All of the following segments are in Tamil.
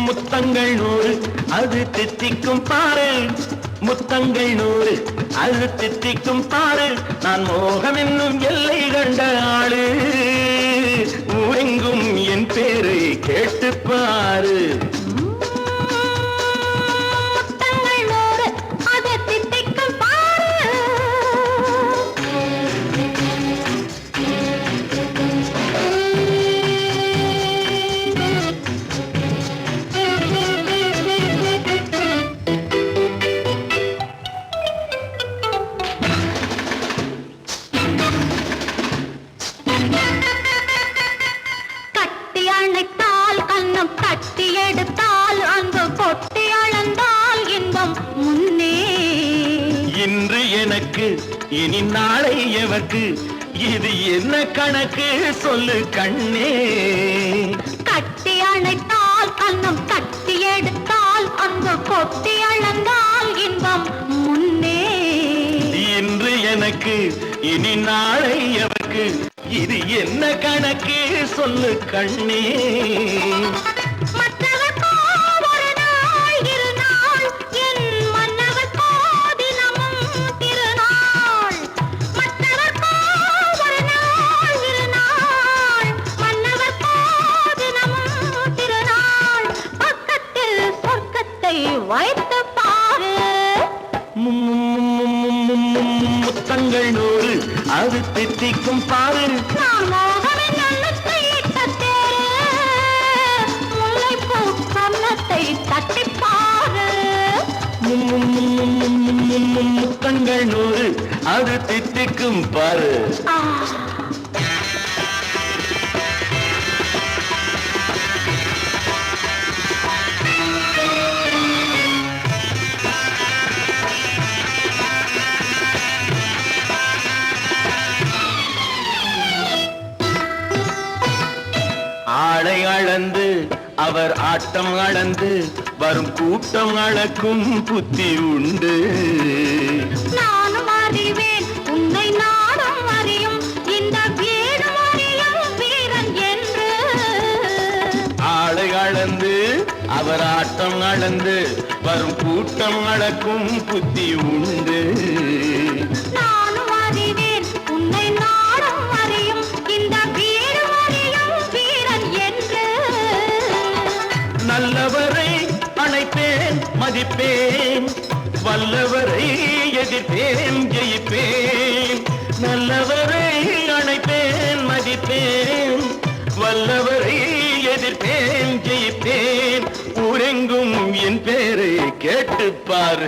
முத்தங்கள் 100 அது தித்திக்கும் பாரு, முத்தங்கள் 100 அது தித்திக்கும் பாரு. நான் மோகம் என்னும் எல்லை கண்ட ஆளு, ஊரெங்கும் என் பேரை கேட்டுப்பாரு. இன்று எனக்கு இனி நாளை எவர்க்கு, இது என்ன கணக்கு சொல்லு கண்ணே. கட்டி அணைத்தால் கண்ணம் கட்டி எடுத்தால் அன்பு கொட்டி அளந்தால் இன்பம் முன்னே. இன்று எனக்கு இனி நாளை எவர்க்கு, இது என்ன கணக்கு சொல்லு கண்ணே. வைத்து பாரு. முத்தங்கள் 100 அது தித்திக்கும் பாரு. முல்லைப்பூ கன்னத்தை தட்டிப்பாரு. முத்தங்கள் 100 அது தித்திக்கும் பாரு. ஆளை அளந்து அவர் ஆட்டம் அளந்து வரும் கூட்டம் அளக்கும் புத்தி உண்டு. நானும் அறிவேன் உன்னை நாடும் அறியும் இந்த வீடும் அறியும் வீரன் என்று. ஆளை அளந்து அவர் ஆட்டம் அளந்து வரும் கூட்டம் அளக்கும் புத்தி உண்டு. நானும் அறிவேன் உன்னை நாடும் அறியும் இந்த வீடும் அறியும் வீரன் என்று. நல்லவரை அணைப்பேன் மதிப்பேன், வல்லவரை எதிர்ப்பேன் ஜெயிப்பேன். நல்லவரை அணைப்பேன் மதிப்பேன், வல்லவரை எதிர்ப்பேன் ஜெயிப்பேன். ஊரெங்கும் என் பேரை கேட்டுப்பார்.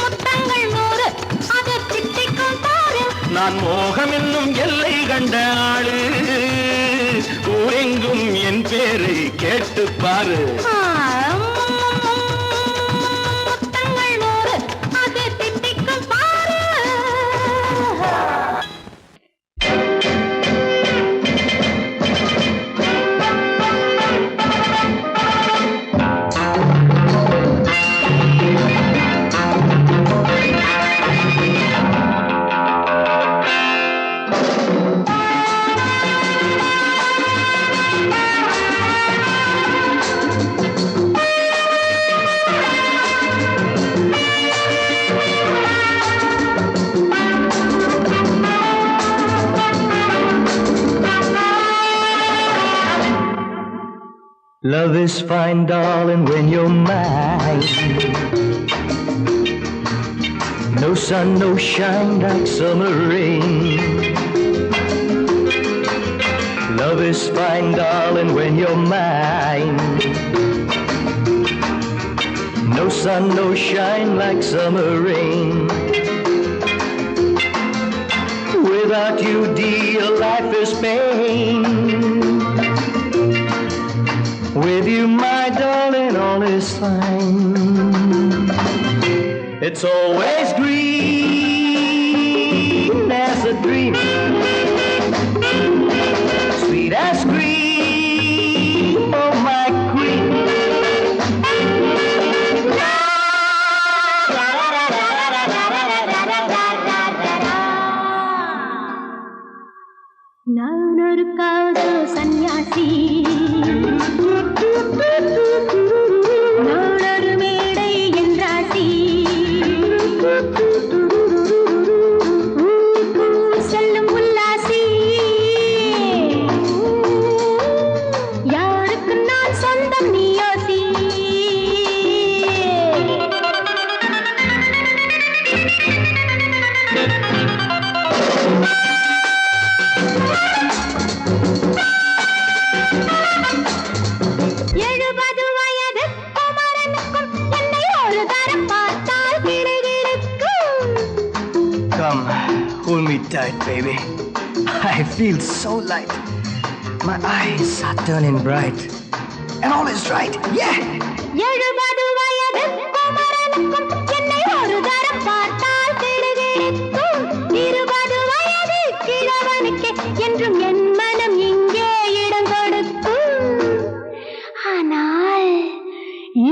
முத்தங்கள் 100 அது தித்திக்கும் பாரு. நான் மோகம் என்னும் எல்லை கண்ட ஆளு, ஊரெங்கும் என் பேரை கேட்டுப்பாரு. முத்தங்கள் 100 அது தித்திக்கும் பாரு. Love is fine, darling, when you're mine. No sun, no shine like summer rain. Love is fine, darling, when you're mine. No sun, no shine like summer rain. Without you, dear, life is pain. With you, my darling, all is fine. It's always green as a dream, sweet as cream, oh my queen. நான் ஒரு காதல் சன்னியாசி, tight, baby. I feel so light. My eyes are turning bright. And all is right, yeah! 70 வயது குமரனுக்கும் என்னை ஒரு தரம் பார்த்தால் கிடுகிடுக்கும். 20 வயது கிழவனுக்கு என்றும் என் மனம் இங்கே இடம் கொடுக்கும். ஆனால்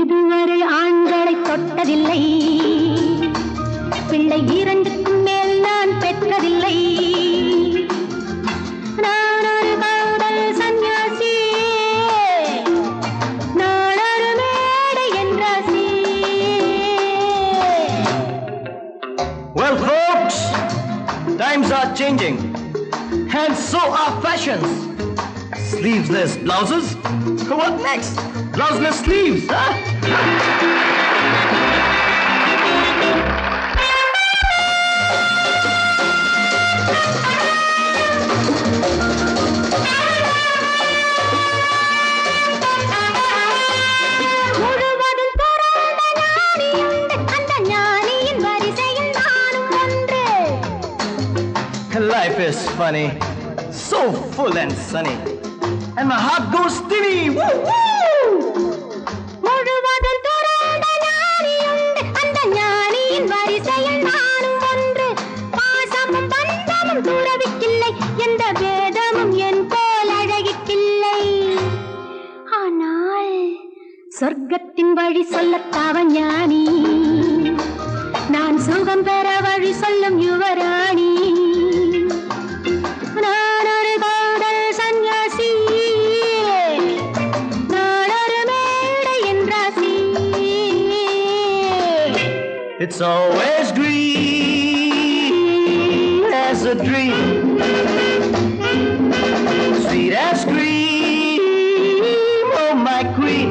இதுவரை ஆண்களை தொட்டதில்லை, பிள்ளை 2க்கும் மேல் நான் பெற்றதில்லை. நான் ஒரு காதல் சன்னியாசி, நான் ஒரு மேடை என்றாசி. Well, folks, times are changing. And so are fashions. Sleeveless blouses? What next? Blouseless sleeves, huh? முழுவதும் துறந்த ஞானியுண்டு, அந்த ஞானியின் வரிசையில் நானும் ஒன்று. Life is funny, so full and sunny. And my heart goes steady. Woo, woo! முழுவதும் துறந்த ஞானியுண்டு, அந்த ஞானியின் வரிசையில் நானும் ஒன்று. பாசமும் பந்தமும் துறவிக்கில்லை, எந்த வேதமும் என் போல் அழகிக்கில்லை. ஆனால் சொர்க்கத்தின் வழி சொல்லத்தாவ ஞானி, நான் சுகம் பெற வழி சொல்லும் யுவராணி. நான் ஒரு காதல் சன்னியாசி, நான் ஒரு மேடை என்றாசி. It's always green as a dream, sweet as cream, oh my queen.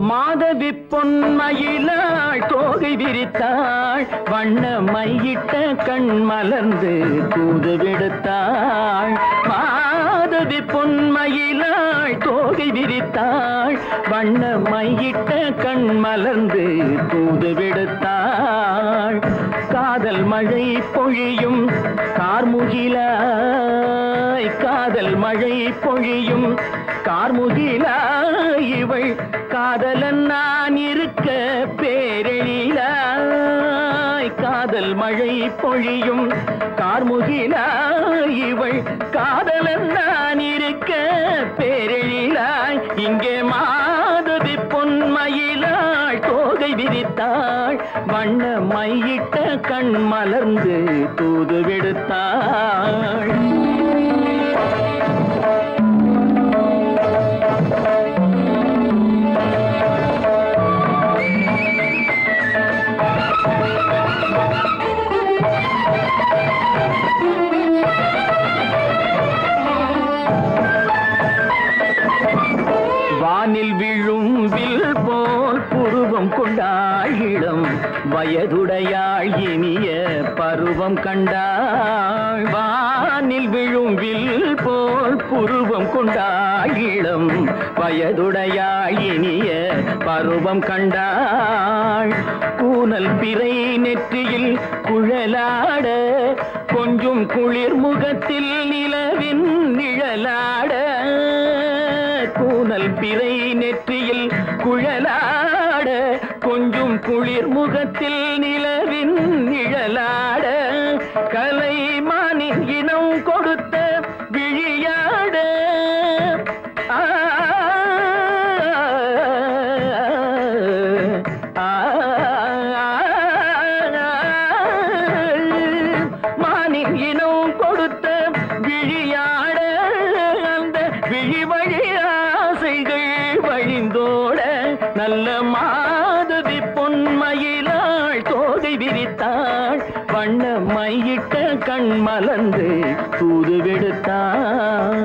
Madhavi பொன்மயிலாள் தோகை விரித்தாள், வண்ண மையிட்ட கண் மலர்ந்து தூது விடுத்தாள். மாதவி பொன்மயிலாள் தோகை விரித்தாள், வண்ண மையிட்ட கண் மலர்ந்து தூது விடுத்தாள். காதல் மழை பொழியும் கார்முகிலாய், காதல் மழை பொழியும் கார்முகிலாய், இவள் காதலன் நான் இருக்க பேரெழிலாய். காதல் மழை பொழியும் கார்முகிலாய், இவள் காதலன் நான் இருக்க பேரெழிலாய். இங்கே மாதவி பொன்மயிலாள் தோகை விரித்தாள், வண்ண மையிட்ட கண் மலர்ந்து தூது விடுத்தாள். வானில் விழும் வில் போல் புருவம் கொண்டாள் இளம் வயதுடையாள் இனிய பருவம் கண்டாள். வானில் விழும் வில் போல் புருவம் கொண்டாள் இளம் வயதுடையாள் இனிய பருவம் கண்டாள். கூனல் பிறை நெற்றியில் குழலாட, கொஞ்சம் குளிர் முகத்தில் நிலவின் நிழலாட. கூனல் பிறை நெற்றியில் குழலாட, கொஞ்சம் குளிர் முகத்தில் நிலவின் நிழலாட. கலைமானின் இனம் கொடுத்த விழியாட. மானின் இனம் கொடுத்த விழியாட, அந்த விழி வழி ஆசைகள் விரித்தாள் வண்ண மையிட்ட கண் மலர்ந்து தூது விடுத்தாள்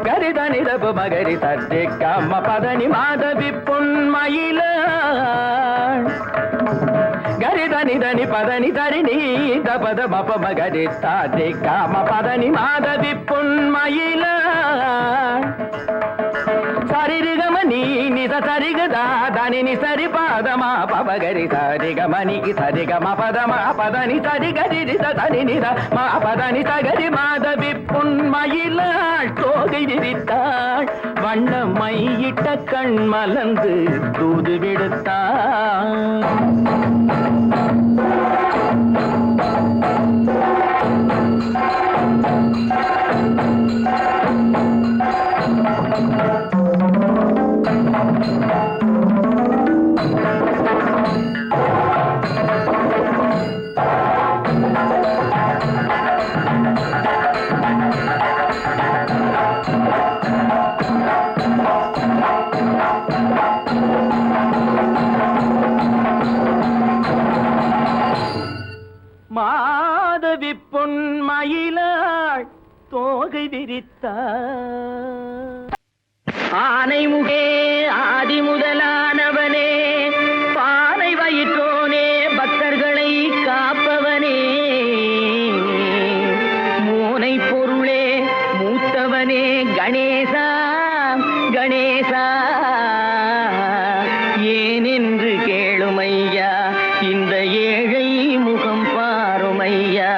கரிதனிதபு மகரி தர்ஜி கம்ம பதனி மாதவி பொன்மயில கரிதனிதனி பதனி தரிணி தபத மப மகரி தர்ஜி கம்ம பதனி மாதவி பொன்மயில சரிகமணி நித சரிகதா தனி சரி பாதமா பபகரி சரிகமணி சரிகம பதமா பதனி சரிகரி தனி நித மா பதனி சகரி மாதவி பொன்மயிலாள் தோகை விரித்தாள் வண்ண மையிட்ட கண் மலர்ந்து தூது விடுத்தாள் மாதவி பொன்மயிலாள் தோகை விரித்தாள் ஆனை முகே ஆதி முதலானவனே பானை வயிற்றோனே பக்தர்களை காப்பவனே மூனை பொருளே மூத்தவனே கணேசா கணேசா ஏனென்று கேளுமையா இந்த ஏழை முகம் பாருமையா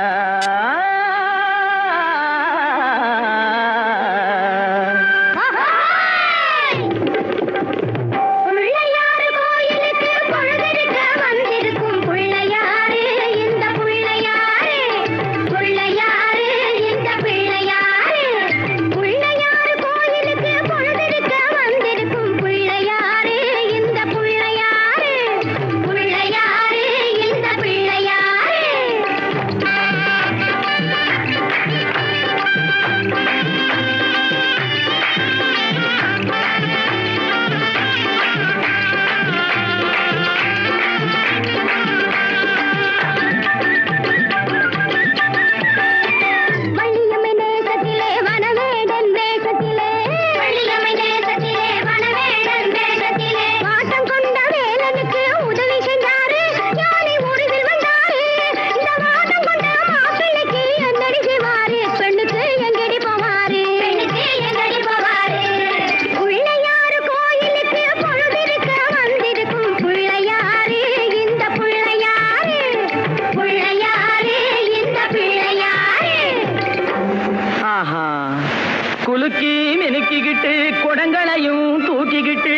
குலுக்கி மினுக்கிக்கிட்டு குடங்களையும் தூக்கிக்கிட்டு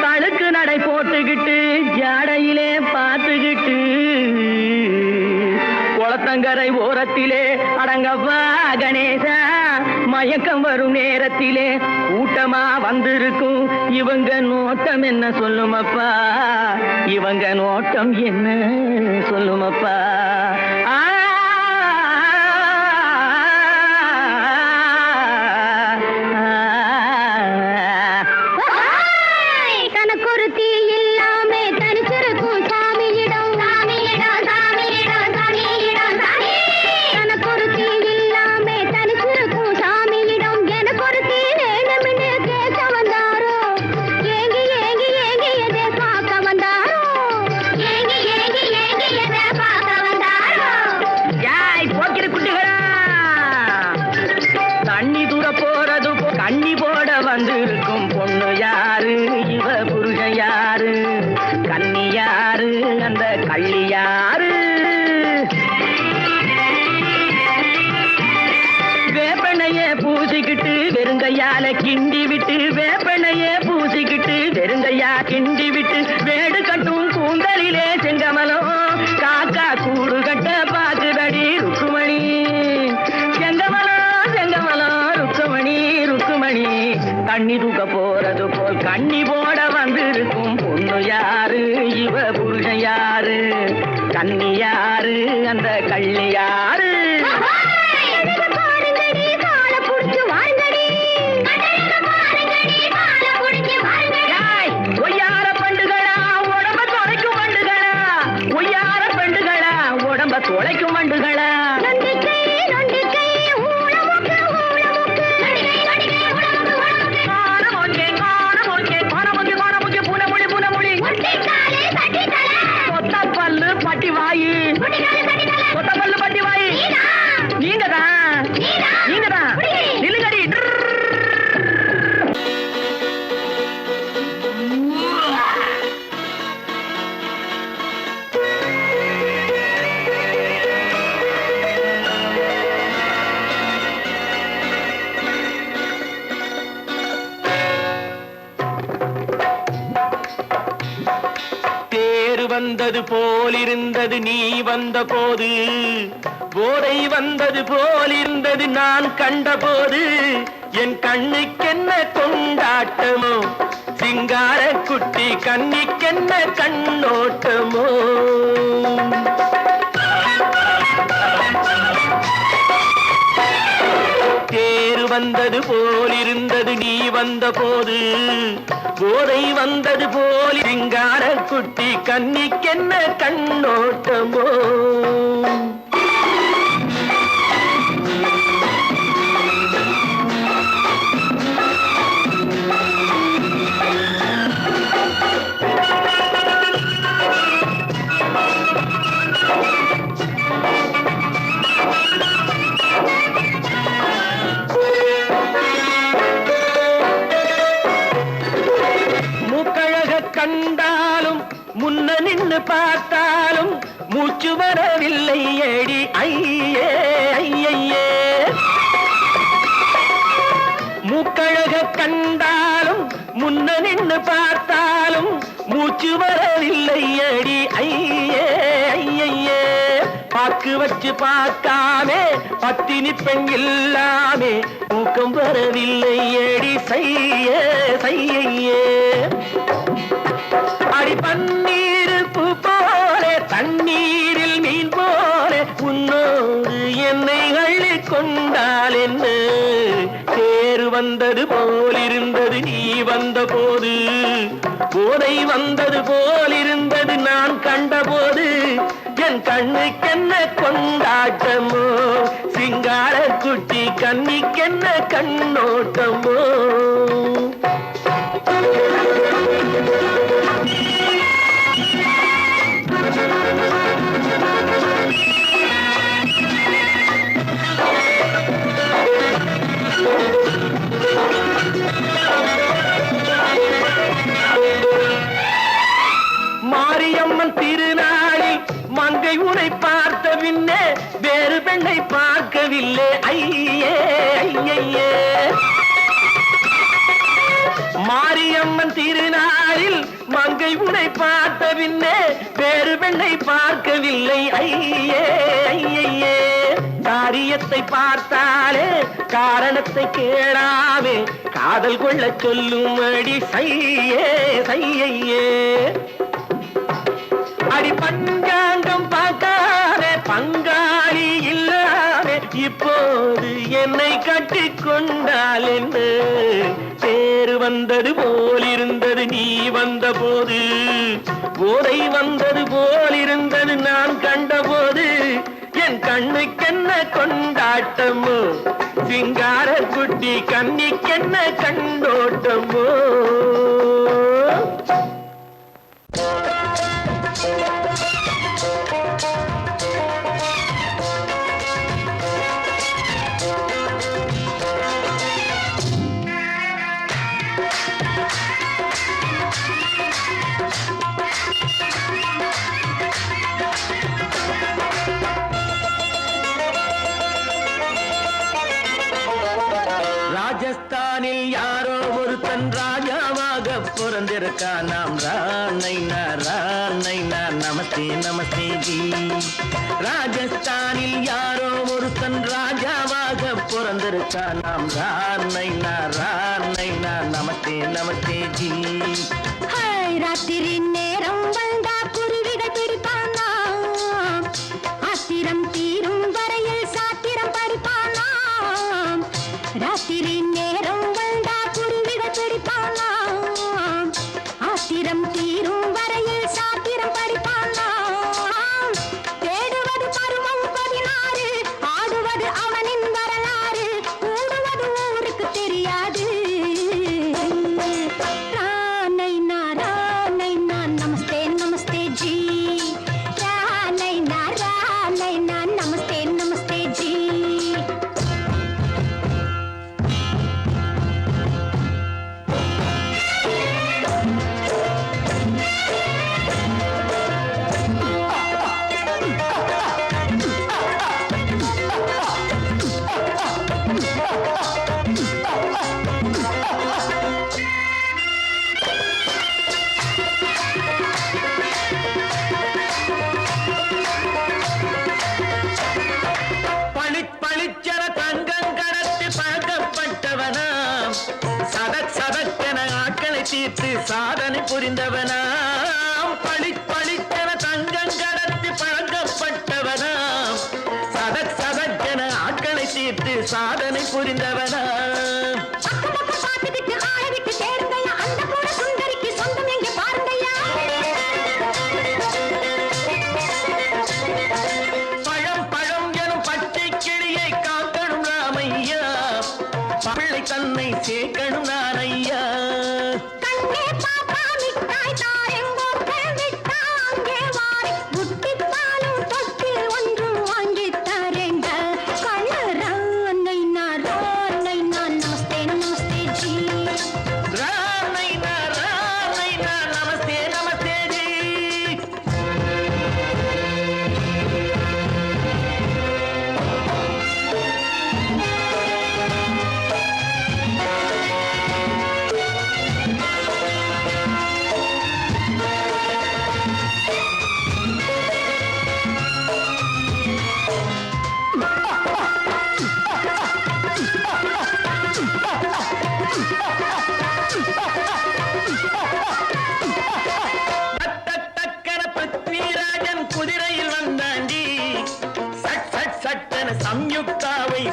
தழுக்கு நடை போட்டுக்கிட்டு ஜாடையிலே பார்த்துக்கிட்டு குளத்தங்கரை ஓரத்திலே அடங்கப்பா கணேசா மயக்கம் வரும் நேரத்திலே கூட்டமா வந்திருக்கும் இவங்க நோட்டம் என்ன சொல்லுமப்பா இவங்க நோட்டம் என்ன சொல்லுமப்பா கண்ணி போட வந்திருக்கும் பொண்ணு யாரு இவ புருஷன் யாரு கண்ணி யாரு அந்த கள்ளி யாரு வேப்பனைய பூசிக்கிட்டு வெறுங்கையால கிண்டி விட்டு வேப்பனைய பூசிக்கிட்டு வெறுங்கையா கிண்டி விட்டு வேடு கட்டும் கூந்தலிலே செங்கமலம் காக்கா கூடு கட்ட பாக்குதடி ருக்குமணி செங்கமலம் செங்கமலம் ருக்குமணி ருக்குமணி கண்ணி தூக்க போறது போல் கண்ணி போட வந்திருக்கும் பொண்ணு யாரு இவ புருஷன் யாரு கண்ணி யாரு அந்த கள்ளி யாரு ஒய்யார பண்டுகளா உடம்ப துறைக்கும் பண்டு வந்தது போலிருந்தது நீ வந்த போது, போதை வந்தது போலிருந்தது நான் கண்டபோது, என் கண்ணுக்கென்ன கொண்டாட்டமோ, சிங்கார குட்டி கண்ணிக்கென்ன கண்ணோட்டமோ. தேரு வந்தது போலிருந்தது நீ வந்த போது, போதை வந்தது போல் சிங்கார குட்டி கண்ணிக்கென்ன கண்ணோட்டமோ. கண்டாலும் முன்ன நின்னு பார்த்தாலும் மூச்சு வரவில்லை ஏடி ஐயே ஐயே. மூக்கழக கண்டாலும் முன்ன நின்னு பார்த்தாலும் மூச்சு வரவில்லை ஏடி ஐயே ஐயே. பாக்கு வச்சு பார்க்காமே பத்தினி பெண் இல்லாமே தூக்கம் வரவில்லை ஏடி செய்யே செய்யே. அடி பன்னீர் பூ போல தண்ணீரில் மீன் போல உன்னோடு என்னை அள்ளி கொண்டால் என்ன. தேர் வந்தது போலிருந்தது நீ வந்த போது, போதை வந்தது போலிருந்தது நான் கண்டபோது, என் கண்ணுக்கென்ன கொண்டாட்டமோ, சிங்கார குட்டி கண்ணிக்கென்ன கண்ணோட்டமோ. மாரியம்மன் திருநாளில் மங்கை உனை பார்த்த பின்னே வேறு பெண்ணை பார்க்கவில்லை ஐயே ஐயே. மாரியம்மன் திருநாளில் மங்கை உனை பார்த்த பின்னே வேறு பெண்ணை பார்க்கவில்லை ஐயே ஐயே. காரியத்தை பார்த்தாலே காரணத்தை கேளாமே காதல் கொள்ள சொல்லும் அடி செய்யே செய்யே. அடி பஞ்சாங்கம் பார்க்காத பங்காளி இல்லாமே இப்போது என்னை கட்டி கொண்டால் என்ன. தேர் வந்தது போலிருந்தது நீ வந்த போது, போதை வந்தது போலிருந்தது நான் கண்டபோது, என் கண்ணுக்கென்ன கொண்டாட்டமோ, சிங்கார குட்டி கண்ணிக்கென்ன கண்டோட்டமோ. ராஜஸ்தானில் யாரோ ஒருத்தன் ராஜாவாக பிறந்திருக்கான். நாம் ராணைனா ராணைனா நமஸ்தே நமஸ்தே ஜி. ராஜஸ்தானில் யாரோ ஒருத்தன் ராஜாவாக பிறந்திருக்கான். நாம் ராணைனா ராணைனா நமஸ்தே நமஸ்தே ஜி. ராத்திரி நேரம் வந்தா குருவிகள் பிடிப்பானா, ஆத்திரம் தீரும் வரையில் சாத்திரம் படிப்பானா. ராத்திரி நேரம் வந்தா குருவிகள் பிடிப்பானா, ஆத்திரம் தீரும் வரையில் சாத்திரம் படிப்பானா. தேடுவது பருவம் 16, ஆடுவது அவனின் வரலாறு, கூடுவது ஊருக்கு தெரியாது. ரானை நான்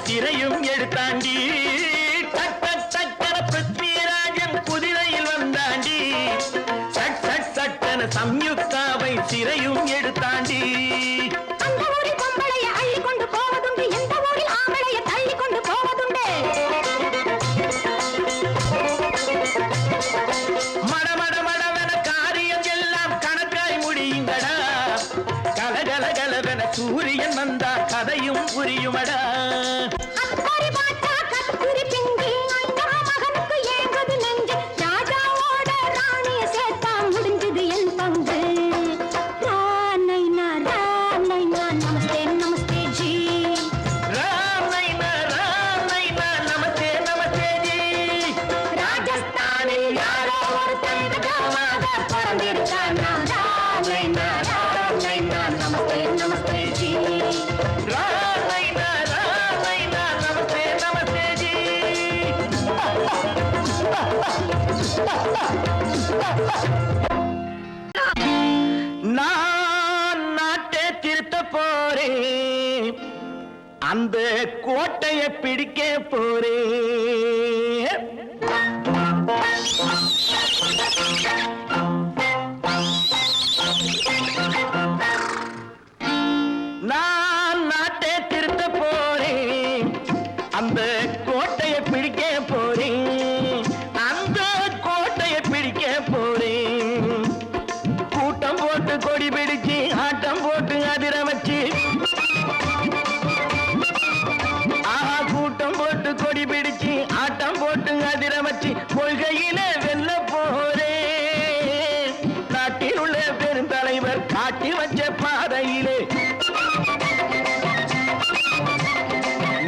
சிறையும் எடுத்தாண்டி டக் டக் டக்கன பிருத்விராஜன் குதிரையில் வந்தாண்டி சட் சட் சட்டன சம்யுக்தாவை சிறையும் எடுத்தாண்டி அந்த ஊரில் பொம்பளைய அள்ளி கொண்டு போவதுண்டு எந்த ஊரில் ஆம்பளைய தள்ளி கொண்டு போவதுண்டு மட மட மடவென காரியம் எல்லாம் கணக்காய் முடியுங்கடா கலகல கலவென சூரியன் வந்தா கதையும் புரியுமடா அக்கறை பார்த்தா கத்திரி பிங்கி அந்த மகனுக்கு ஏங்குது நெஞ்சு ராஜாவோட ராணிய சேர்த்தா முடிஞ்சது என் பங்கு ராமைனா நமஸ்தே நமஸ்தே ஜி ராம் நைனா நமஸ்தே நமஸ்தே ஜி ராஜஸ்தானில் யாரோ ஒருத்தன் ராமாக பிறந்திருக்கானா ராமைனா நமஸ்தே நமஸ்தே ஜி ராம் நைனா நமஸ்தே நமஸ்தே ஜி நான் நாட்டை திருத்த போறேன் அந்த கோட்டையை பிடிக்க போறேன் நான் நாட்டை திருத்த போறேன் அந்த கோட்டையை பிடிக்க போறேன் அந்த கோட்டையை பிடிக்க போறேன் கூட்டம் போட்டு கொடி பிடிச்சு ஆட்டம் போட்டு அதிர வச்சு ஆஹா கூட்டம் போட்டு கொடி பிடிச்சு ஆட்டம் போட்டு அதிர வச்சு கொள்கையில வெல்ல போறேன் நாட்டில் உள்ள பெருந்தலைவர் காட்டி வச்ச பாதையிலே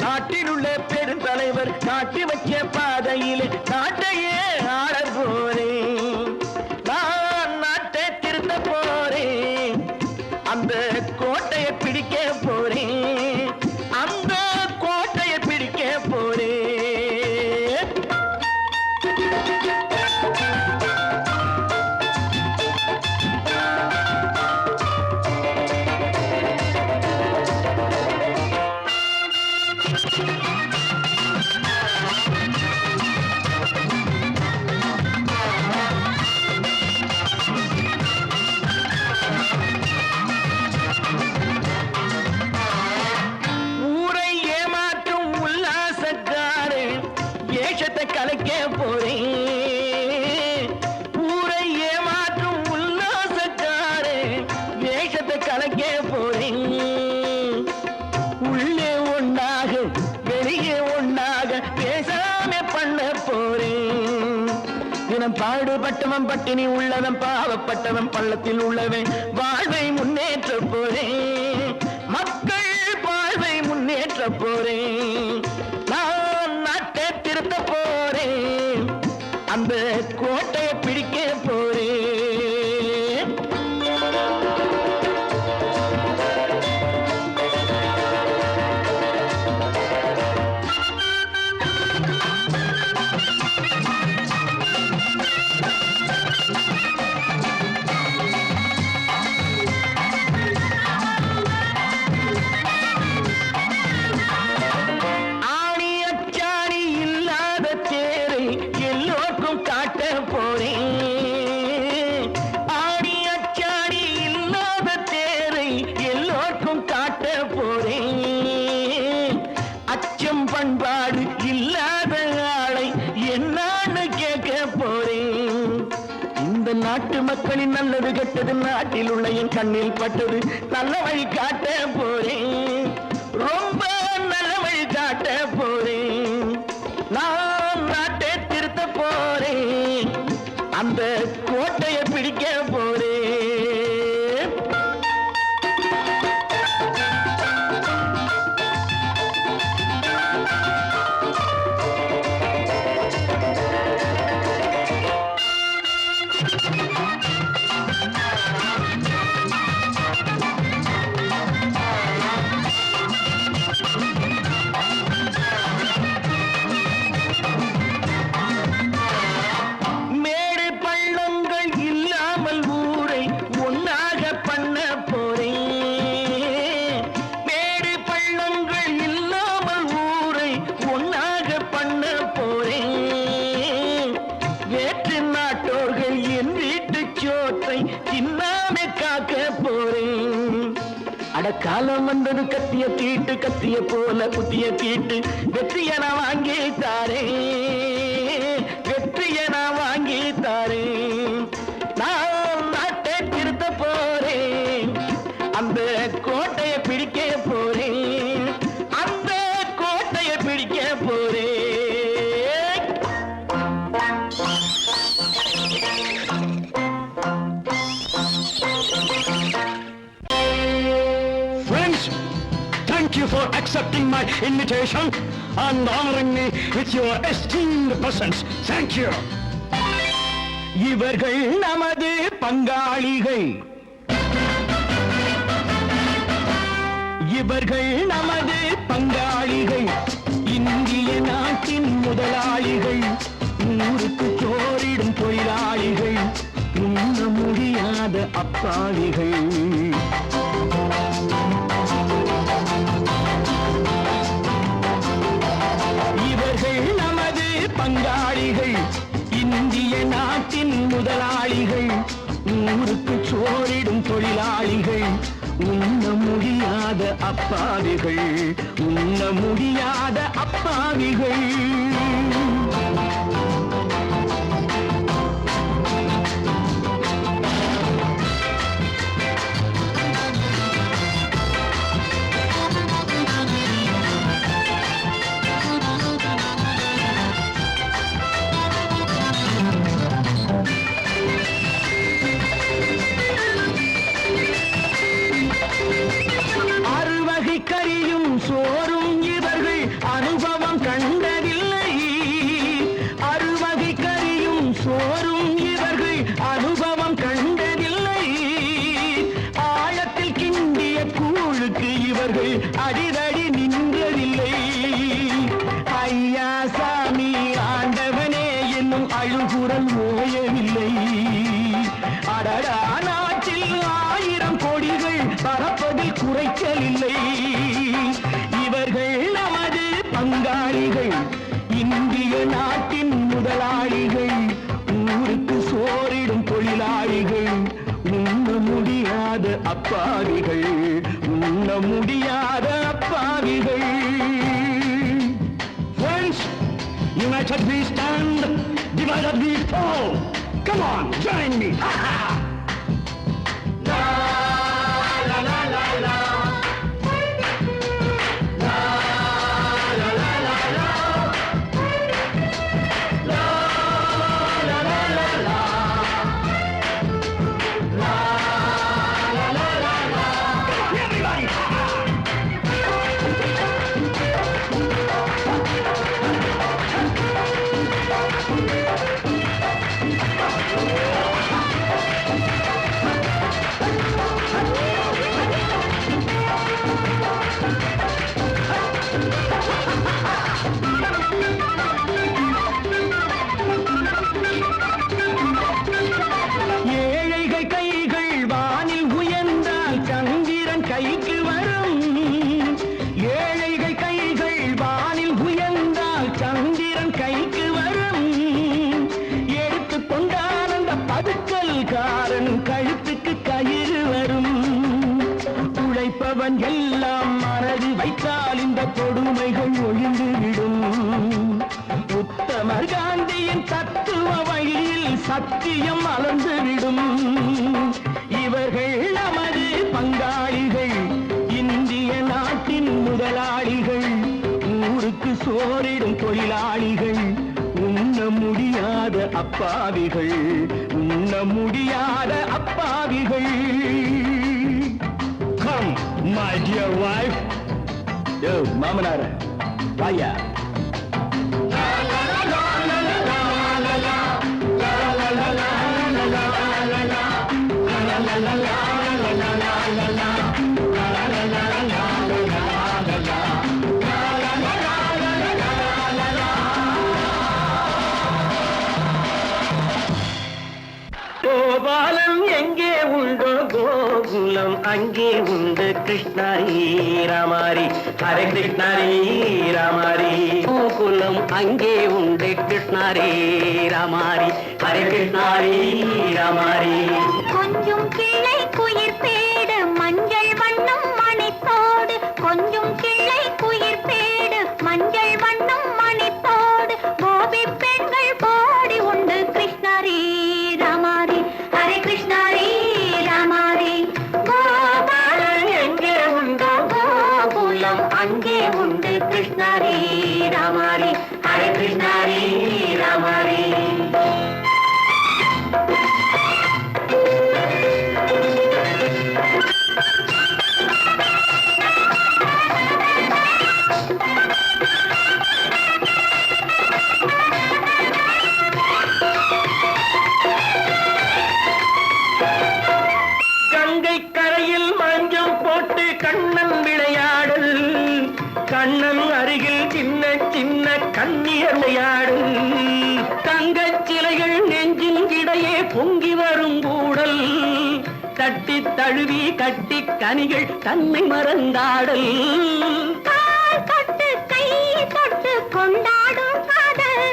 நாட்டில் உள்ள பெருந்தலைவர் காட்டி வச்ச பாதையிலே நாட்டையே ஆள போறேன் நான் நாட்டை திருத்த போறேன் அந்த கோட்டையை பிடிக்க போறேன் அந்த கோட்டையை பிடிக்க போறேன் ஊரை ஏமாற்றும் உல்லாசக்காரு வேஷத்தை கலைக்க போறேன் ஊரை ஏமாற்றும் உல்லாசக்காரு வேஷத்தை கலைக்க போறேன் உள்ளே ஒண்ணாக வெளியே ஒண்ணாக பேசாம பண்ண போறேன் தினம் பாடுபட்டவன் பட்டினி உள்ளவன் பாவப்பட்டவன் பள்ளத்தில் உள்ளவன் வாழ்வை முன்னேற்ற போறேன் மக்கள் வாழ்வை முன்னேற்ற போறேன் நான் நாட்டை திருத்த போறேன் அந்த கோட்டையை பிடிக்க போறேன் ஆணி அச்சாணி இல்லாத தேரை எல்லோருக்கும் காட்ட போறேன் ஆணி அச்சாணி இல்லாத தேரை எல்லோருக்கும் காட்ட போறேன் அச்சம் பண்பாடு இல்லாத ஆளை என்னான்னு கேட்க போறேன் இந்த நாட்டு மக்களின் நல்லது கெட்டது நாட்டில் உள்ள என் கண்ணில் பட்டது நல்ல வழி காட்ட போறேன் ரொம்ப நல்ல வழி காட்ட போறேன் நான் நாட்டை திருத்த போறேன் அந்த கோட்டையை பிடிக்க போறேன் அடக்காலம் வந்தது கத்திய தீட்டு கத்திய போல புத்திய தீட்டு வெற்றிய நான் வாங்கி தாரே வெற்றிய நான் வாங்கி தாரே நான் நாட்டை திருத்த போறேன் அந்த கோட்டையை பிடிக்க போறேன் அந்த கோட்டையை பிடிக்க போறேன் Friends, thank you for accepting my invitation and honoring me with your esteemed presence. Thank you. இவர்கள் நமது பங்காளிகள் இவர்கள் நமது பங்காளிகள் இந்திய நாட்டின் முதலாளிகள் ஊருக்கு சோறிடும் தொழிலாளிகள் உண்ண முடியாத அப்பாவிகள் இவர்கள் நமது பங்காளிகள் இந்திய நாட்டின் முதலாளிகள் ஊருக்கு சோறிடும் தொழிலாளிகள் உண்ண முடியாத அப்பாவிகள் உண்ண முடியாத அப்பாவிகள் கறியும் சோறும் இவர்கள் அனுபவம் கண்டதில்லை அறுவகை கறியும் சோறும் இவர்கள் அனுபவம் கண்டதில்லை ஆழத்தில் கிண்டிய கூழுக்கு இவர்கள் அடிதடி நின்றதில்லை ஐயா சாமி ஆண்டவனே என்னும் அழுகுரல் ஓயவில்லை அடடா நாட்டில் 1000 கோடிகள் பறப்பதில் குறைச்சலில்லை இவர்கள் நமது பங்காளிகள் இந்திய நாட்டின் முதலாளிகள் ஊருக்கு சோறிடும் தொழிலாளிகள் உண்ண முடியாத அப்பாவிகள் உண்ண முடியாத அப்பாவிகள் Friends, united we stand, divided we fall. Come on, join me. Ha ha! கழுத்துக்கு கயிறு வரும் உழைப்பவன் எல்லாம் மனது வைத்தால் இந்த கொடுமைகள் ஒழிந்துவிடும் உத்தமர் காந்தியின் தத்துவ வழியில் சத்தியம் மலர்ந்துவிடும் இவர்கள் நமது பங்காளிகள் இந்திய நாட்டின் முதலாளிகள் ஊருக்கு சோறிடும் தொழிலாளிகள் உண்ண முடியாத அப்பாவிகள் உண்ண முடியாத அப்பாவிகள் Come, my dear wife. யோ மாமனார வாயா கோபாலம் எங்கே உண்டோ கோகுலம் அங்கே உண்டு கிருஷ்ணாரி ராமாரி ஹரே கிருஷ்ணாரி ராமாரி கோகுலம் அங்கே உண்டு கிருஷ்ணாரி ராமாரி ஹரே கிருஷ்ணாரி ராமாரி கொஞ்சம் கிளை குயிர் பேடு மஞ்சள் வண்ணம் கங்கை கரையில் மஞ்சம் போட்டு கண்ணன் விளையாடல், கண்ணன் அருகில் சின்ன சின்ன கண்ணியர் விளையாடு, தங்கச் சிலைகள் நெஞ்சின் இடையே பொங்கி வரும் கூடல், தட்டி தழுவி கட்டி கனிகள் தன்னை மறந்தாடல், தொட்டு கை தொட்டு கொண்டாடும் காதல்,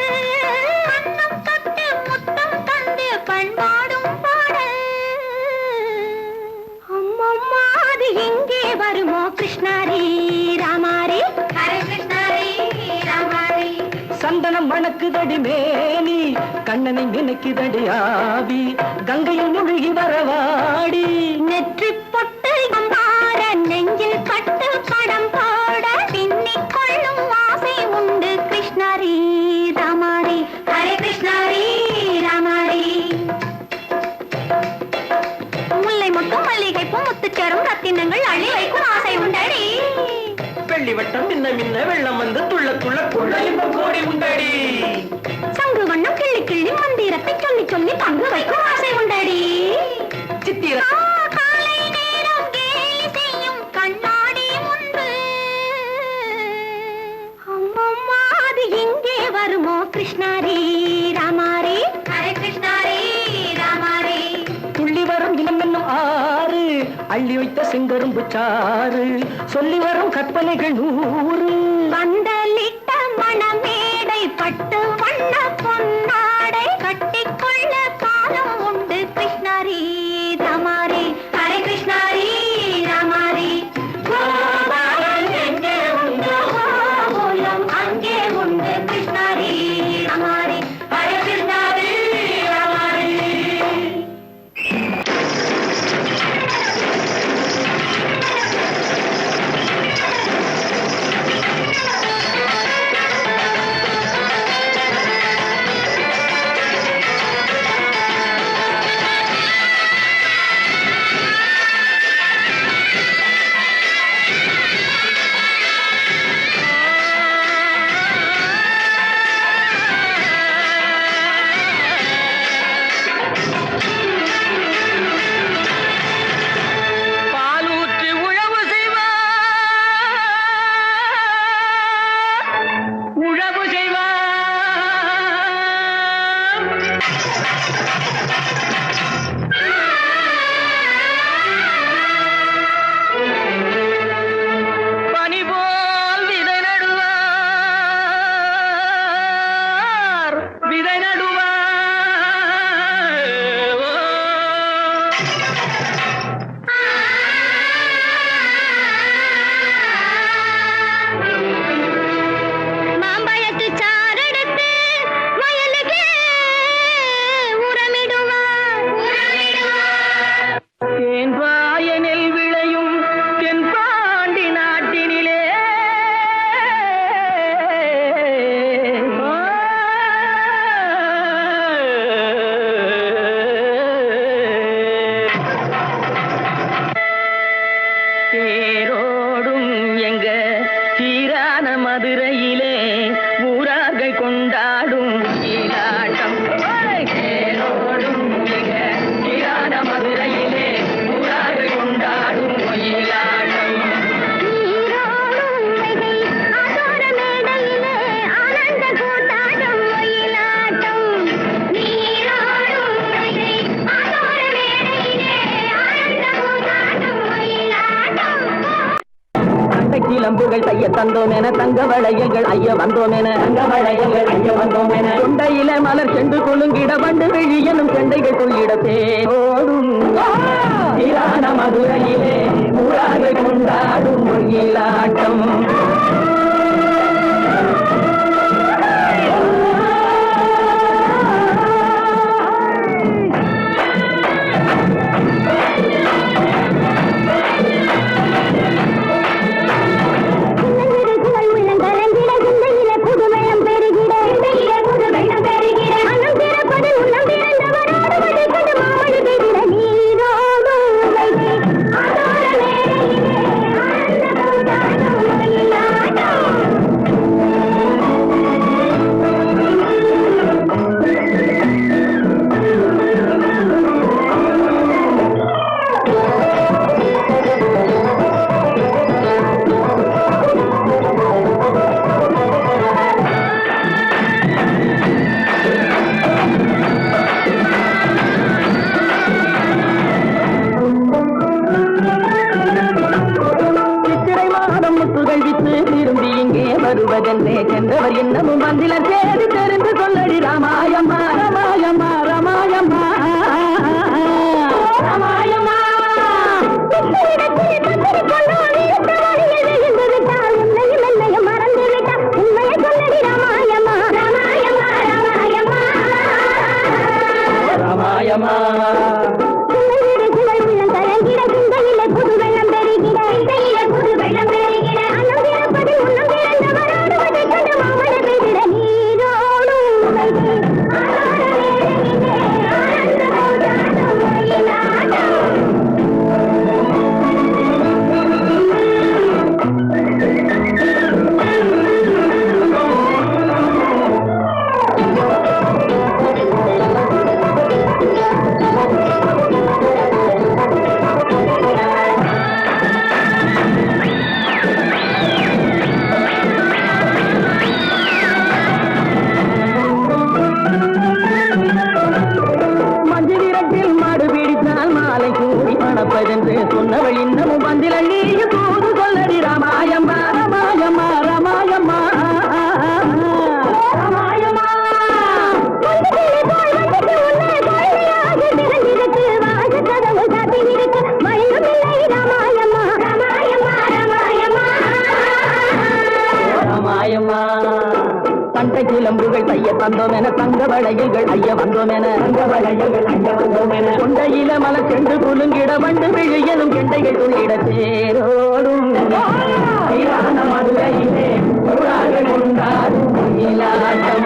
கண்ணம் தொட்டு முத்தம் தந்து பண்பாடும் பாடல். அம்மம்மா அது எங்கே வருமோ கிருஷ்ணாரி ராமாரி, ஹரே கிருஷ்ணாரி ராமாரி. சந்தனம் மணக்குதடி மேனி, கண்ணனை நினைக்குதடி ஆவி, கங்கையில் முழுகி வரவாடி, நெற்றி பொட்டு அம்பார நெஞ்சில் பட்டு படம் போட பின்னிக் கொள்ளும் ஆசை உண்டு கிருஷ்ணாரி ராமாரி, ஹரே கிருஷ்ணாரி ராமாரி. முல்லை மொட்டும் மல்லிகை பூ முத்துச்சேரும் ரத்தினங்கள் அள்ளி வைக்கும் ஆசை உண்டடி, வெள்ளி வட்டம் மின்ன மின்ன வெள்ளம் வந்து துள்ள துள்ள கொள்ள இன்பம் கோடி உண்டடி, சங்கு வண்ணம் கிள்ளி கிள்ளி மந்திரத்தை சொல்லி சொல்லி பங்கு வைக்கும் ஆசை உண்டடி. சித்திர காலை நேரம் கேலி செய்யும் கண்ணாடி முன்பு அம்மம்மா அது எங்கே வருமோ கிருஷ்ணாரி ராமாரி, ஹரே கிருஷ்ணாரி ராமாரி. துள்ளி வரும் இனம் என்னும் ஆறு, அள்ளி வைத்த செங்கரும்பு சாறு, சொல்லி வரும் கற்பனைகள் 100, பந்தலிட்ட மணமேடை பட்டு வண்ண பொன்னாடை கட்டிக்கொள்ள காலம் உண்டு கிருஷ்ணாரி ராமாரி, ஹரே கிருஷ்ணாரி ராமாரி. கோபாலன் எங்கே உண்டு கோகுலம் அங்கே உண்டு கிருஷ்ணாரி ராமாரி, ஹரே கிருஷ்ணாரி ராமாரி. பாலூற்றி உழவு செய்வார், உழவு செய்வார், பனி போல் விதை நடுவார், விதை நடுவார். மாம்பழத்து சாரெடுத்து வயலுக்கு உரமிடுவார், உரமிடுவார். தேன்பாய நெல் விளையும் தென்பாண்டி நாட்டினிலே, தேரோடும் எங்க சீரான மதுரையிலே ஊரார்கள் கொண்டாடும் ஈலாட்டம், தேரோடும் எங்க சீரான மதுரையிலே ஊரார்கள் கொண்டாடும் ஈலாட்டம். நீரோடும் வைகை ஆதோர மேடையிலே ஆனந்த கூத்தாடும் ஒயிலாட்டம், நீரோடும் வைகை ஆதோர மேடையிலே ஆனந்த கூத்தாடும் ஒயிலாட்டம். தங்க கிளம்புகள் செய்ய தந்தோம் என, தங்க வளையல்கள் ஐய வந்தோம் என, தங்க வளையல்கள் ஐய வந்தோம் என, கொண்டையில மலர் சென்று கொழுங்கிட வண்டு விழி எனும் செண்டைகள் கொள்ளிட தேரோடும் சீரான மதுரையிலே ஊரார்கள் கொண்டாடும் ஒயிலாட்டம். சின்னஞ்சிறு உள்ளங்கலங்கிட சிந்தையிலே புது வெள்ளம் பெருகிட, சிந்தையிலே புது வெள்ளம் பெருகிட, மனம் திறப்பது உள்ளம் திறந்தவரோடு வழி கொண்டு மாமழை பெய்திட, நீரோடும் வைகை ஆதோர மேடையிலே ஆனந்த கூத்தாடும் திரும்பி இங்கே வருவதென்றே சென்றவர் இன்னமும் வந்தில தேடி தெரிந்து சொல்லடி ராமாயம்மா ராமாயம்மா ராமாயம்மா ராமாயம்மா ராமாயம்மா சொன்னவள் இன்னமும் வந்திலள்ளி தூது சொல்லடி ராமாயம்மா ராமாயம்மா ராமாயம்மா ராமாயம்மா ராமாயம்மா தண்டை கிளம்புகள் தைய தந்தோம் என தங்க வளையல்கள் ஐய வந்தோம் என தங்க வளையல்கள் ஐய வந்தோம் என கொண்டையில மலை சென்று குலுங்கிட வண்டு விழியலும் கெண்டைகள் துள்ளிட தேரோடும் மதுரையிலே கொண்டாடும் இலாட்டம்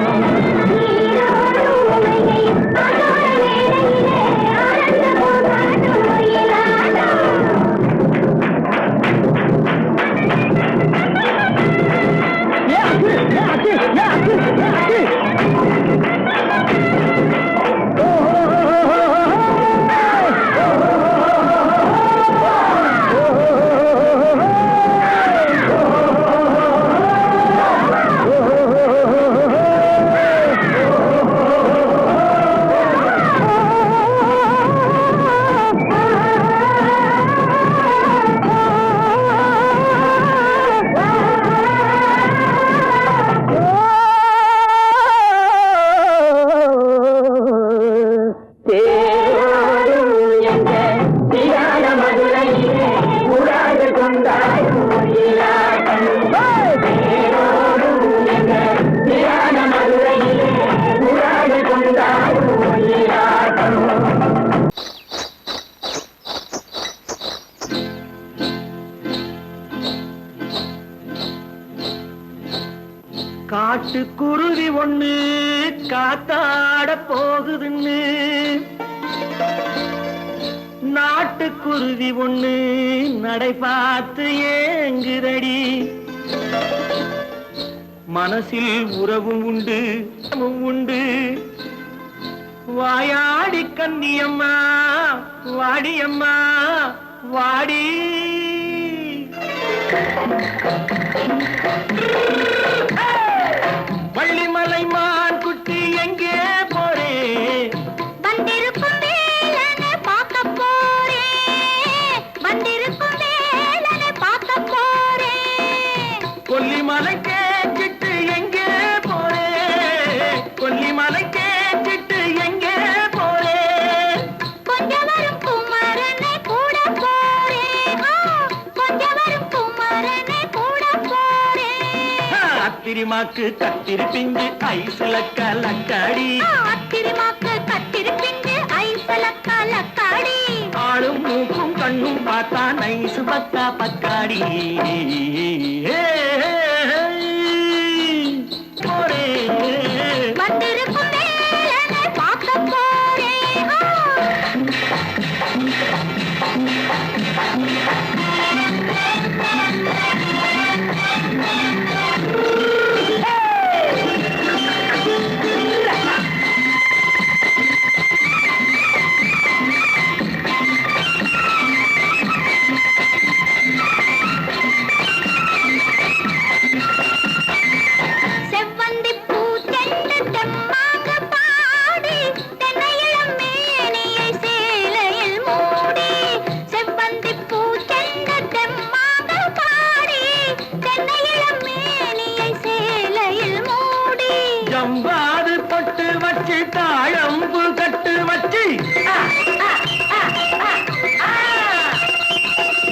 காட்டுக்குருவி ஒண்ணு காத்தாட போகுதுன்னு நாட்டுக்குருவி ஒண்ணு நடை பார்த்து ஏங்குதடி மனசில் உறவும் உண்டு வாயாடி கன்னியம்மா வாடியம்மா வாடி வள்ளிமலை மான் குட்டி எங்கே போறே வந்திருக்கும் வேலனை பார்க்க போறேன் வந்திருக்கும் வேலனை பார்க்க போறேன் கொல்லிமலை கேட்டுட்டு எங்கே போறே கொல்லிமலை கேட்டுட்டு எங்கே போறே கொஞ்சம் வரும் குமரனை கூட போறேன் கொஞ்சம் வரும் குமரனை கூட போறேன் அத்திரிமாக்கு கத்திருப்பிஞ்சு ஐசுல கலக்காடி அத்திரிமாக்கு கத்திருப்பிஞ்சு ஐசுல கலக்காடி ஆளும் மூக்கும் கண்ணும் பார்த்தா நைசு பக்கா பக்காடி போரே வந்திருக்கும் வேலனை பார்க்க போறேன்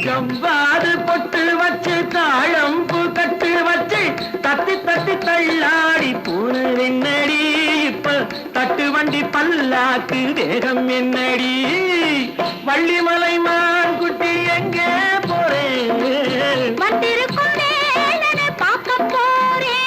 ஜவ்வாது பொட்டு வச்சு தாழம்பு கட்டு வச்சு தத்தி தத்தி தள்ளாடி பூனு என்னடி இப்ப தட்டு வண்டி பல்லாக்கு வேகம் என்னடி வள்ளிமலை மான் குட்டி எங்கே போறேன் வந்திருக்கும் வேலனை பார்க்க போறேன்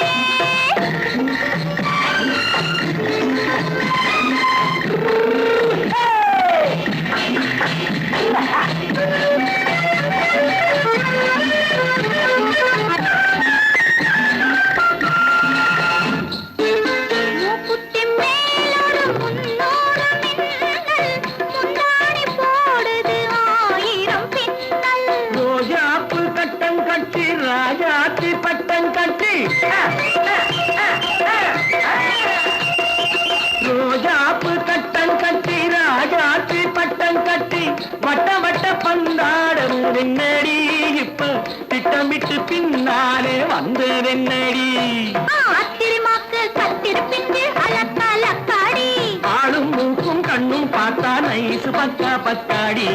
மூக்குத்தி மேலோடு முன்னோடு மின்னல் முந்தாணி போடுது 1000 பின்னல் ரோஜாப்பு கட்டம் கட்டி ராஜாத்தி பட்டம் கட்டி ரோஜாப்பு கட்டம் கட்டி ராஜாத்தி பட்டம் கட்டி வட்ட வட்ட பந்தாடம் வெண்ணடி இப்ப திட்டமிட்டு பின்னாலே வந்து வெண்ணடி ஆத்திரமாக்கு கத்திருப்பிட்டு அலக்காடி ஆளும் மூக்கும் கண்ணும் பார்த்தா நைசு பக்கா பத்தாடி